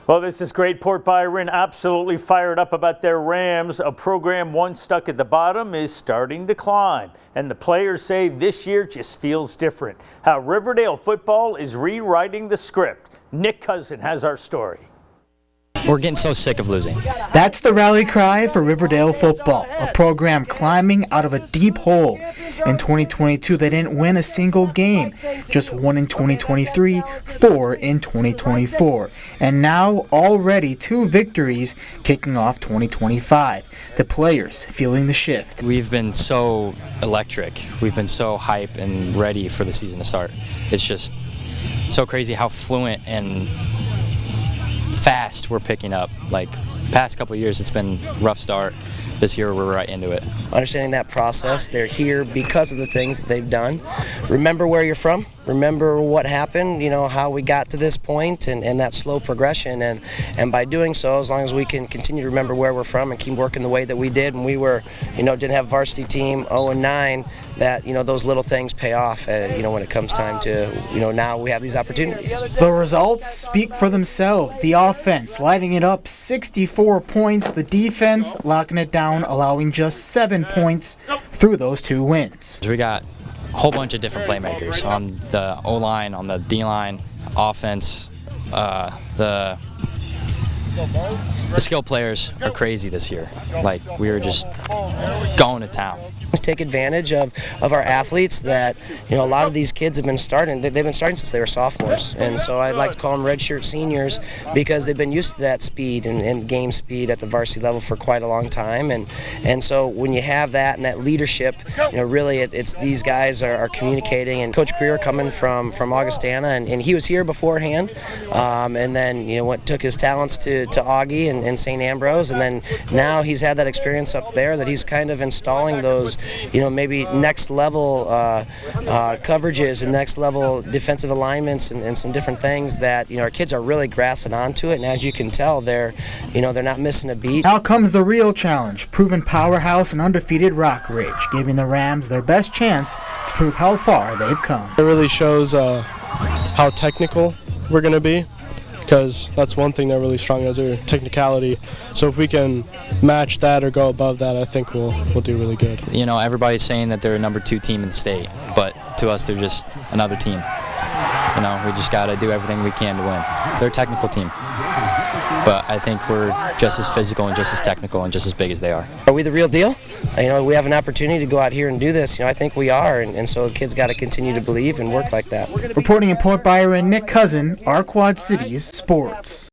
Well, this is great. Port Byron absolutely fired up about their Rams. A program once stuck at the bottom is starting to climb. And the players say this year just feels different. How Riverdale Football is rewriting the script. Nick Cousin has our story. We're getting so sick of losing. That's the rally cry for Riverdale Football, a program climbing out of a deep hole. In 2022, they didn't win a single game, just one in 2023, 4 in 2024. And now, already 2 victories kicking off 2025. The players feeling the shift. We've been so electric. We've been so hype and ready for the season to start. It's just so crazy how fluent and fast we're picking up. Like past couple of years, it's been a rough start. This year, we're right into it. Understanding that process, they're here because of the things that they've done. Remember where you're from. Remember what happened, you know, how we got to this point and that slow progression. And by doing so, as long as we can continue to remember where we're from and keep working the way that we did when we were, didn't have varsity team 0-9, that, those little things pay off, when it comes time to, now we have these opportunities. The results speak for themselves. The offense lighting it up, 64 points. The defense locking it down, allowing just 7 points through those 2 wins. We got a whole bunch of different playmakers on the O-line, on the D-line, offense. The skill players are crazy this year. Like, we were just going to town. Take advantage of our athletes that, a lot of these kids have been starting. They've been starting since they were sophomores. And so I'd like to call them redshirt seniors because they've been used to that speed and game speed at the varsity level for quite a long time. And so when you have that and that leadership, really it's these guys are communicating. And Coach Greer coming from Augustana, and he was here beforehand. And then, took his talents to Augie and St. Ambrose. And then now he's had that experience up there that he's kind of installing those maybe next level coverages and next level defensive alignments and some different things that, our kids are really grasping onto it. And as you can tell, they're not missing a beat. Now comes the real challenge. Proven powerhouse and undefeated Rock Ridge, giving the Rams their best chance to prove how far they've come. It really shows how technical we're going to be, because that's one thing they're really strong as their technicality. So if we can match that or go above that, I think we'll do really good. Everybody's saying that they're a number 2 team in the state, but to us, they're just another team. We just got to do everything we can to win. They're a technical team, but I think we're just as physical and just as technical and just as big as they are. Are we the real deal? We have an opportunity to go out here and do this. I think we are, and so the kids got to continue to believe and work like that. Reporting in Port Byron, Nick Cousin, our Quad Cities Sports.